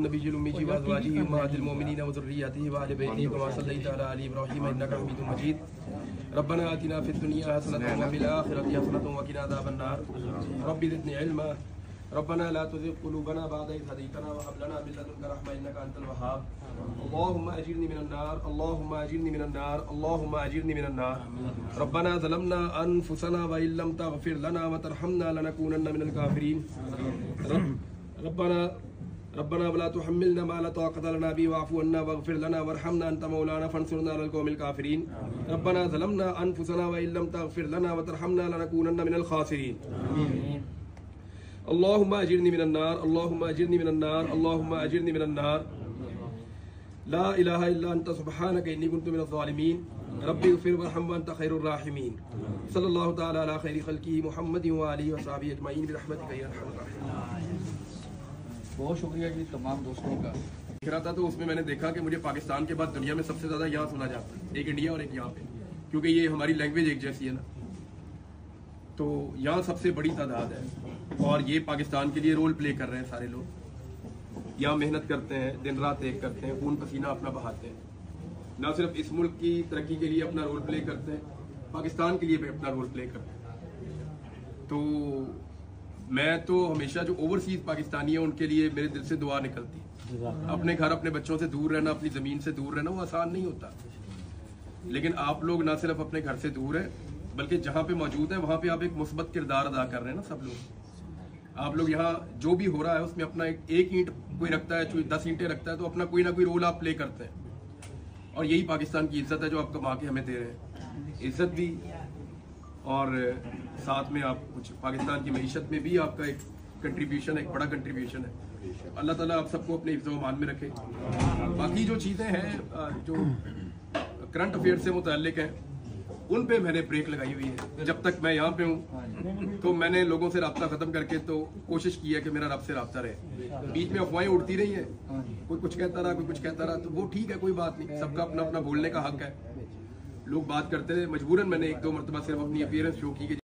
नबीयुल उम्मी व अज़वाजिही उम्महातिल मोमिनीन व ज़ुर्रिय्यतिही व अहलि बैतिही कमा सल्लैता अला आलि इब्राहीम इन्नका हमीदुम मजीद। रब्बना आतिना फिद दुनिया हसनतन व फिल आखिरति हसनतन व क़िना अज़ाबन नार। रब्बि ज़िदनी इल्मा। रब्बना ला तुज़िग़ क़ुलूबना बअद इज़ हदैतना व हब लना मिन लदुनका रहमा इन्नका अंतल वहाब। अल्लाहुम्मा अजिरनी मिनन नार, अल्लाहुम्मा अजिरनी मिनन नार, अल्लाहुम्मा अजिरनी मिनन नार। रब्बना ज़लमना अनफुसना व इल्लम तग़फिर लना व तरहमना लनकूनन्न मिनल काफ़िरीन। रब्बना वला तुहम्मिलना मा ला ताक़त लना बिही वाअफ़ु अन्ना वग़फ़िर लना वरहमना अंत मौलाना फंसुरना अलल क़ौमिल काफ़िरीन। रब्बना ज़लमना अनफुसना व इल्लम तग़फिर लना व तरहमना लनकूनन्न मिनल ख़ासिरीन। अल्लाहुम्मा अजिरनी मिनन नार, अल्लाहुम्मा अजिरनी मिनन नार, अल्लाहुम्मा अजिरनी मिनन नार। ला इलाहा इल्ला अंता सुब्हानका इन्नी कुन्तु मिनज़ ज़ालिमीन। रब्बि इग़फ़िर वरहम व अंता खैरुर राहिमीन। सल्लल्लाहु तआला अला खैरि ख़ल्क़िही मुहम्मदिन व आलिहि व सहबिही अजमईन बिरहमतिका या अरहमर राहिमीन। बहुत शुक्रिया जी तमाम दोस्तों का। देख रहा था तो उसमें मैंने देखा कि मुझे पाकिस्तान के बाद दुनिया में सबसे ज़्यादा यहाँ सुना जाता है, एक इंडिया और एक यहाँ पे, क्योंकि ये हमारी लैंग्वेज एक जैसी है ना, तो यहाँ सबसे बड़ी तादाद है। और ये पाकिस्तान के लिए रोल प्ले कर रहे हैं सारे लोग, यहाँ मेहनत करते हैं, दिन रात एक करते हैं, खून पसीना अपना बहाते हैं, ना सिर्फ इस मुल्क की तरक्की के लिए अपना रोल प्ले करते हैं, पाकिस्तान के लिए भी अपना रोल प्ले करते हैं। तो मैं तो हमेशा जो ओवरसीज पाकिस्तानी है उनके लिए मेरे दिल से दुआ निकलती है। अपने घर अपने बच्चों से दूर रहना, अपनी ज़मीन से दूर रहना वो आसान नहीं होता, लेकिन आप लोग ना सिर्फ अपने घर से दूर है बल्कि जहाँ पे मौजूद है वहाँ पे आप एक मुस्बत किरदार अदा कर रहे हैं ना। सब लोग, आप लोग यहाँ जो भी हो रहा है उसमें अपना एक ईंट कोई रखता है, कोई 10 ईंटें रखता है, तो अपना कोई ना कोई रोल आप प्ले करते हैं। और यही पाकिस्तान की इज्जत है जो आप कमा के हमें दे रहे हैं, इज्जत भी, और साथ में आप कुछ पाकिस्तान की मईशत में भी आपका एक कंट्रीब्यूशन है, एक बड़ा कंट्रीब्यूशन है। अल्लाह ताला आप सबको अपने हिफ्ज़ व अमान में रखे। बाकी जो चीज़ें हैं जो करंट अफेयर से मुतल्लिक हैं उन पे मैंने ब्रेक लगाई हुई है। जब तक मैं यहाँ पे हूँ तो मैंने लोगों से रब्ता ख़त्म करके तो कोशिश की है कि मेरा रब से रब्ता रहे। बीच में अफवाहें उड़ती रही हैं, कोई कुछ कहता रहा, कोई कुछ कहता रहा, तो वो ठीक है, कोई बात नहीं, सबका अपना अपना बोलने का हक है। लोग बात करते हैं, मजबूरन मैंने 1-2 मरतबा सिर्फ अपनी अपीयरेंस शो की।